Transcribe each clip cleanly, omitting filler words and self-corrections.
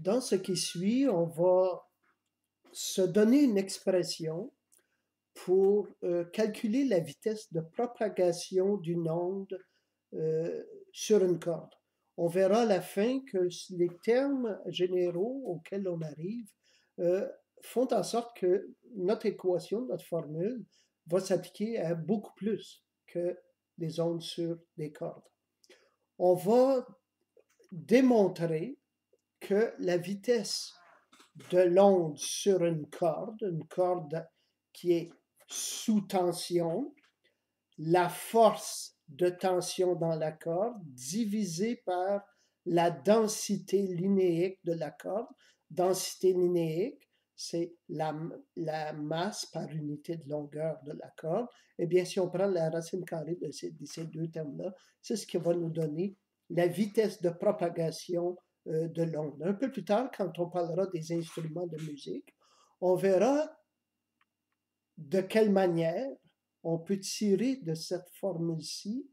Dans ce qui suit, on va se donner une expression pour calculer la vitesse de propagation d'une onde sur une corde. On verra à la fin que les termes généraux auxquels on arrive font en sorte que notre équation, notre formule, va s'appliquer à beaucoup plus que des ondes sur des cordes. On va démontrer que la vitesse de l'onde sur une corde qui est sous tension, la force de tension dans la corde divisée par la densité linéique de la corde. Densité linéique, c'est la masse par unité de longueur de la corde. Eh bien, si on prend la racine carrée de ces deux termes-là, c'est ce qui va nous donner la vitesse de propagation de l'onde. Un peu plus tard, quand on parlera des instruments de musique, on verra de quelle manière on peut tirer de cette formule-ci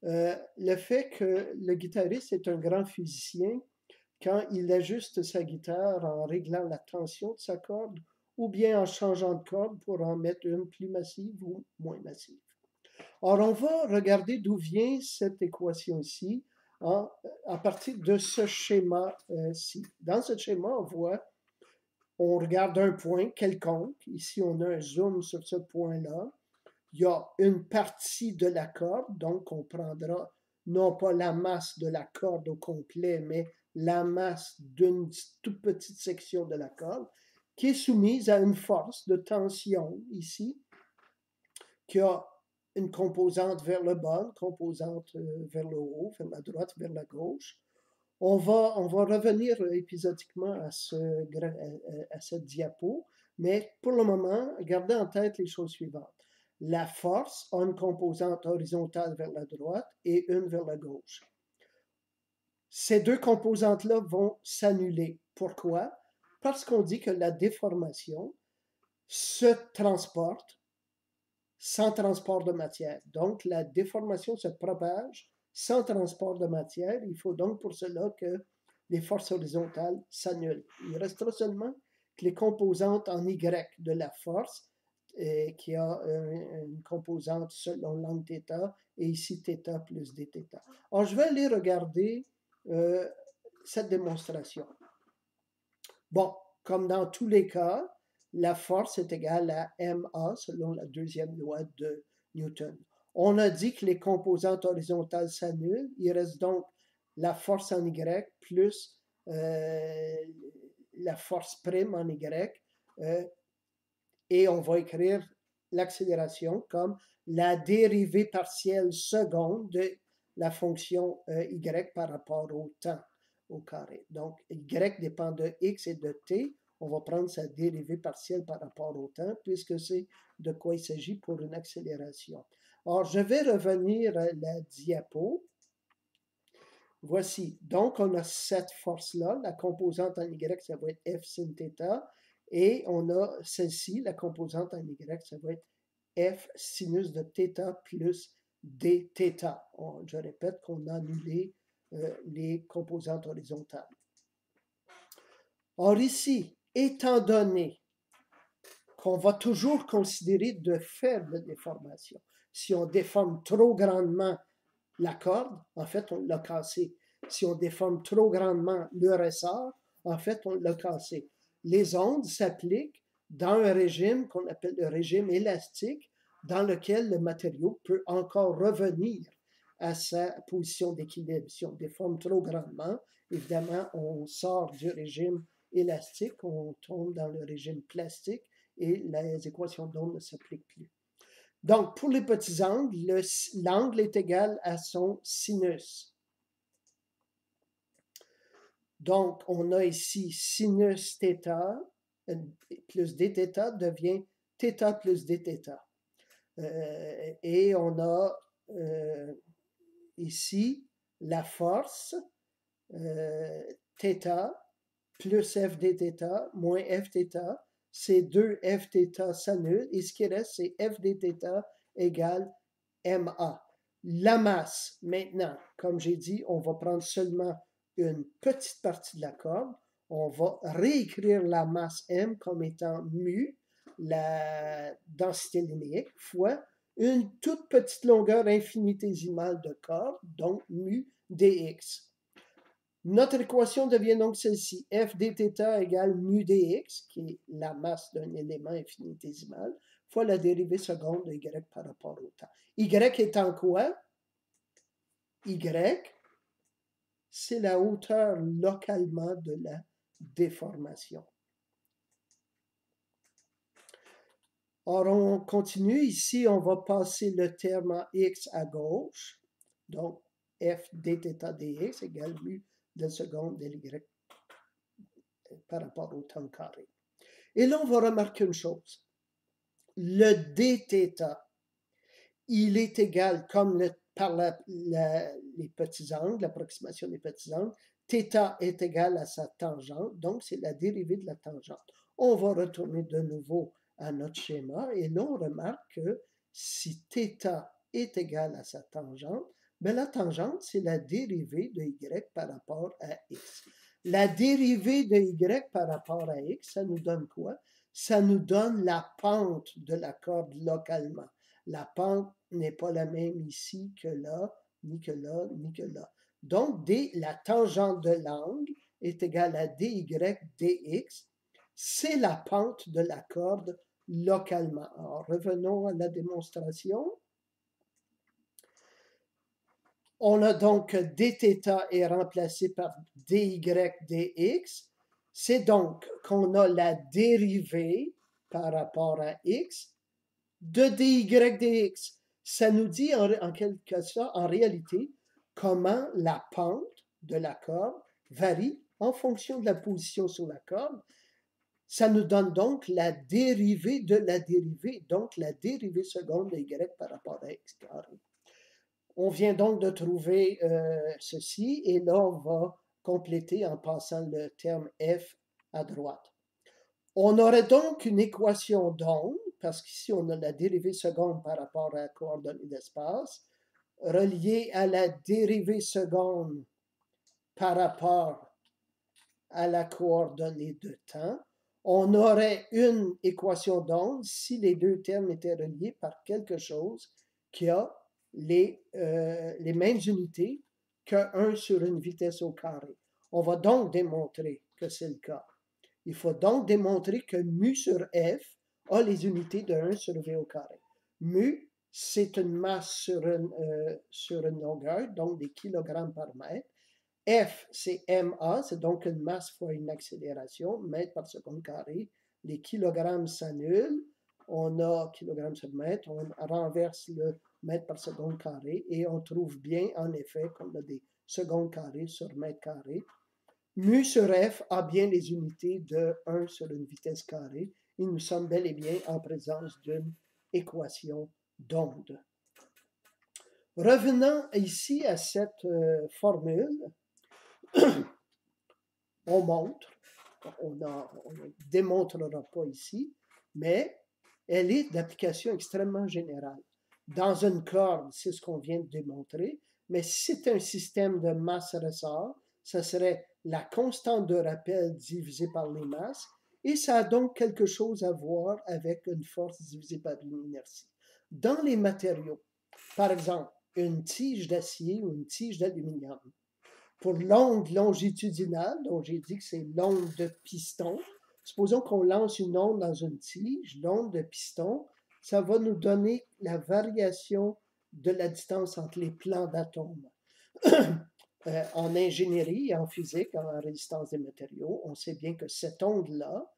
le fait que le guitariste est un grand physicien quand il ajuste sa guitare en réglant la tension de sa corde ou bien en changeant de corde pour en mettre une plus massive ou moins massive. Alors, on va regarder d'où vient cette équation-ci à partir de ce schéma-ci. Dans ce schéma, on regarde un point quelconque. Ici, on a un zoom sur ce point-là. Il y a une partie de la corde, donc on prendra non pas la masse de la corde au complet, mais la masse d'une toute petite section de la corde, qui est soumise à une force de tension ici, qui a une composante vers le bas, une composante vers le haut, vers la droite, vers la gauche. On va revenir épisodiquement à cette diapo, mais pour le moment, gardez en tête les choses suivantes. La force a une composante horizontale vers la droite et une vers la gauche. Ces deux composantes-là vont s'annuler. Pourquoi? Parce qu'on dit que la déformation se transporte sans transport de matière. Donc, la déformation se propage sans transport de matière. Il faut donc pour cela que les forces horizontales s'annulent. Il restera seulement que les composantes en Y de la force, qui a une composante selon l'angle θ, et ici θ plus dθ. Alors, je vais aller regarder cette démonstration. Bon, comme dans tous les cas, la force est égale à ma selon la deuxième loi de Newton. On a dit que les composantes horizontales s'annulent. Il reste donc la force en Y plus la force prime en Y. Et on va écrire l'accélération comme la dérivée partielle seconde de la fonction Y par rapport au temps au carré. Donc, Y dépend de X et de T. On va prendre sa dérivée partielle par rapport au temps, puisque c'est de quoi il s'agit pour une accélération. Alors, je vais revenir à la diapo. Voici. Donc, on a cette force-là. La composante en Y, ça va être F sin θ. Et on a celle-ci, la composante en Y, ça va être F sinus de θ plus dθ. Je répète qu'on a annulé les composantes horizontales. Or ici, étant donné qu'on va toujours considérer de faibles déformations, si on déforme trop grandement la corde, en fait, on l'a cassé. Si on déforme trop grandement le ressort, en fait, on l'a cassé. Les ondes s'appliquent dans un régime qu'on appelle le régime élastique, dans lequel le matériau peut encore revenir à sa position d'équilibre. Si on déforme trop grandement, évidemment, on sort du régime élastique, on tombe dans le régime plastique et les équations d'onde ne s'appliquent plus. Donc, pour les petits angles, l'angle est égal à son sinus. Donc, on a ici sinus θ plus dθ devient θ plus dθ. Et on a ici la force θ plus f dθ moins f θ. Ces deux f θ s'annulent et ce qui reste, c'est f dθ égale ma. La masse, maintenant, comme j'ai dit, on va prendre seulement une petite partie de la corde. On va réécrire la masse m comme étant mu, la densité linéaire, fois une toute petite longueur infinitésimale de corde, donc mu dx. Notre équation devient donc celle-ci. F dθ égale mu dx, qui est la masse d'un élément infinitésimal, fois la dérivée seconde de y par rapport au temps. Y étant quoi? Y, c'est la hauteur localement de la déformation. Or, on continue. Ici, on va passer le terme en x à gauche. Donc, f dθ dx égale mu de seconde de y par rapport au temps carré. Et là, on va remarquer une chose. Le dθ, il est égal, comme par les petits angles, l'approximation des petits angles, θ est égal à sa tangente, donc c'est la dérivée de la tangente. On va retourner de nouveau à notre schéma, et là, on remarque que si θ est égal à sa tangente, bien, la tangente, c'est la dérivée de y par rapport à x. La dérivée de y par rapport à x, ça nous donne quoi? Ça nous donne la pente de la corde localement. La pente n'est pas la même ici que là, ni que là, ni que là. Donc, la tangente de l'angle est égale à dy dx. C'est la pente de la corde localement. Alors, revenons à la démonstration. On a donc dθ est remplacé par dy dx. C'est donc qu'on a la dérivée par rapport à x de dy dx. Ça nous dit en quelque sorte, en réalité, comment la pente de la corde varie en fonction de la position sur la corde. Ça nous donne donc la dérivée de la dérivée, donc la dérivée seconde de y par rapport à x carré. On vient donc de trouver ceci, et là, on va compléter en passant le terme f à droite. On aurait donc une équation d'onde, parce qu'ici, on a la dérivée seconde par rapport à la coordonnée d'espace, reliée à la dérivée seconde par rapport à la coordonnée de temps. On aurait une équation d'onde si les deux termes étaient reliés par quelque chose qui a les mêmes unités que 1 sur une vitesse au carré. On va donc démontrer que c'est le cas. Il faut donc démontrer que mu sur f a les unités de 1 sur v au carré. Mu, c'est une masse sur une longueur, donc des kilogrammes par mètre. F, c'est ma, c'est donc une masse fois une accélération, mètre par seconde carré. Les kilogrammes s'annulent. On a kilogrammes sur mètre, on renverse le mètre par seconde carré et on trouve bien, en effet, qu'on a des secondes carrées sur mètre carré. Mu sur f a bien les unités de 1 sur une vitesse carrée et nous sommes bel et bien en présence d'une équation d'onde. Revenant ici à cette formule, on montre, on ne démontrera pas ici, mais elle est d'application extrêmement générale. Dans une corde, c'est ce qu'on vient de démontrer, mais si c'est un système de masse-ressort, ça serait la constante de rappel divisée par les masses, et ça a donc quelque chose à voir avec une force divisée par une inertie. Dans les matériaux, par exemple, une tige d'acier ou une tige d'aluminium, pour l'onde longitudinale, dont j'ai dit que c'est l'onde de piston, supposons qu'on lance une onde dans une tige, l'onde de piston, ça va nous donner la variation de la distance entre les plans d'atomes. En ingénierie, en physique, en résistance des matériaux, on sait bien que cette onde-là,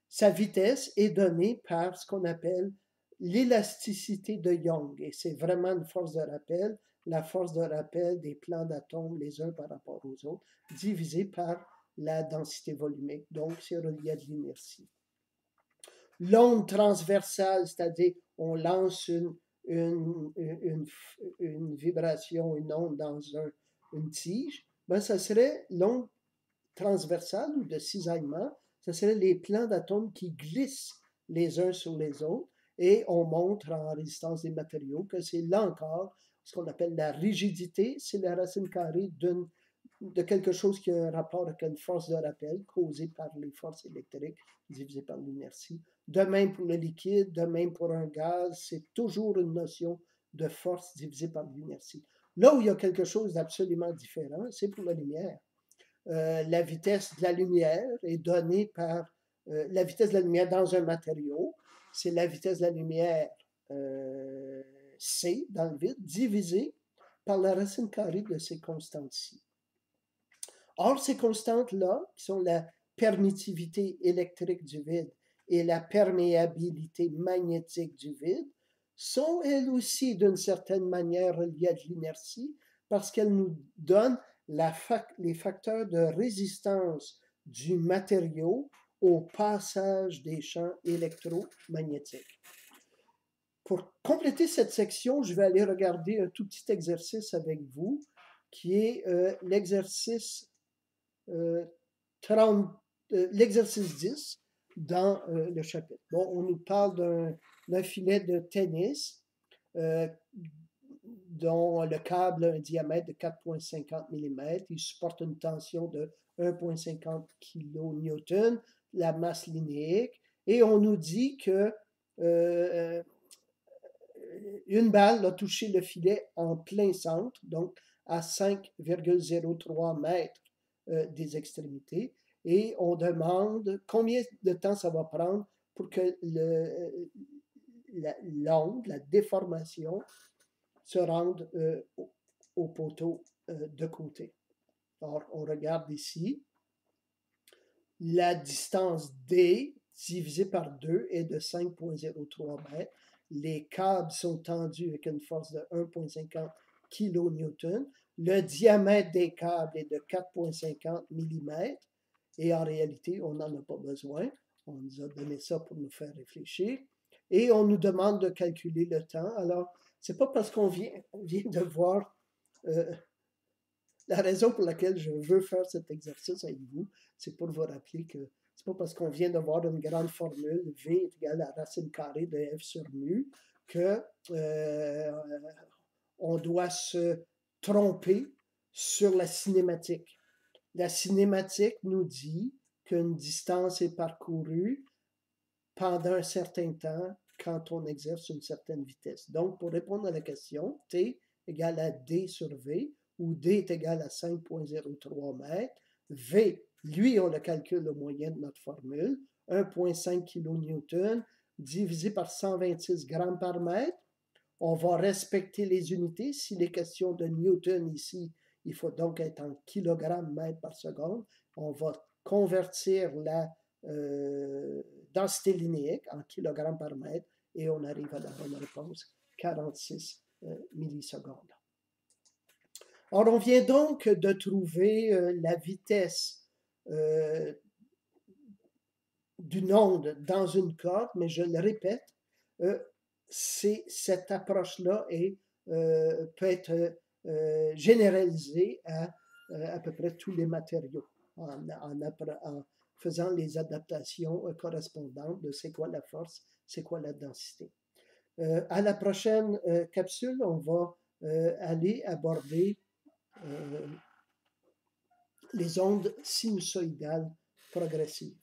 sa vitesse est donnée par ce qu'on appelle l'élasticité de Young. Et c'est vraiment une force de rappel, la force de rappel des plans d'atomes les uns par rapport aux autres, divisée par la densité volumique. Donc, c'est relié à de l'inertie. L'onde transversale, c'est-à-dire on lance une vibration, une onde dans une tige, ben, ça serait l'onde transversale ou de cisaillement, ce serait les plans d'atomes qui glissent les uns sur les autres, et on montre en résistance des matériaux que c'est là encore ce qu'on appelle la rigidité, c'est la racine carrée de quelque chose qui a un rapport avec une force de rappel causée par les forces électriques divisées par l'inertie. De même pour le liquide, de même pour un gaz, c'est toujours une notion de force divisée par l'inertie. Là où il y a quelque chose d'absolument différent, c'est pour la lumière. La vitesse de la lumière est donnée par la vitesse de la lumière dans un matériau, c'est la vitesse de la lumière C dans le vide, divisée par la racine carrée de ces constantes-ci. Or, ces constantes-là, qui sont la permittivité électrique du vide et la perméabilité magnétique du vide, sont elles aussi d'une certaine manière reliées à de l'inertie parce qu'elles nous donnent les facteurs de résistance du matériau au passage des champs électromagnétiques. Pour compléter cette section, je vais aller regarder un tout petit exercice avec vous, qui est l'exercice 10 dans le chapitre. Bon, on nous parle d'un filet de tennis dont le câble a un diamètre de 4,50 mm. Il supporte une tension de 1,50 kN, la masse linéique, et on nous dit que une balle a touché le filet en plein centre, donc à 5,03 mètres des extrémités, et on demande combien de temps ça va prendre pour que l'onde, la déformation, se rende au poteau de côté. Alors, on regarde ici, la distance D divisée par 2 est de 5,03 mètres. Les câbles sont tendus avec une force de 1,50 kN. Le diamètre des câbles est de 4,50 mm. Et en réalité, on n'en a pas besoin. On nous a donné ça pour nous faire réfléchir. Et on nous demande de calculer le temps. Alors, c'est pas parce qu'on vient de voir la raison pour laquelle je veux faire cet exercice avec vous, c'est pour vous rappeler que c'est pas parce qu'on vient de voir une grande formule V est égal à la racine carrée de F sur mu que on doit se tromper sur la cinématique. La cinématique nous dit qu'une distance est parcourue pendant un certain temps quand on exerce une certaine vitesse. Donc, pour répondre à la question, T égale à D sur V, où D est égal à 5,03 mètres. V, lui, on le calcule au moyen de notre formule, 1,5 kN divisé par 126 grammes par mètre. On va respecter les unités. S'il est question de Newton ici, il faut donc être en kilogrammes mètres par seconde. On va convertir la densité linéique en kilogrammes par mètre et on arrive à la bonne réponse, 46 millisecondes. Alors, on vient donc de trouver la vitesse d'une onde dans une corde, mais je le répète, cette approche-là peut être généralisée à peu près tous les matériaux en faisant les adaptations correspondantes de c'est quoi la force, c'est quoi la densité. À la prochaine capsule, on va aller aborder les ondes sinusoïdales progressives.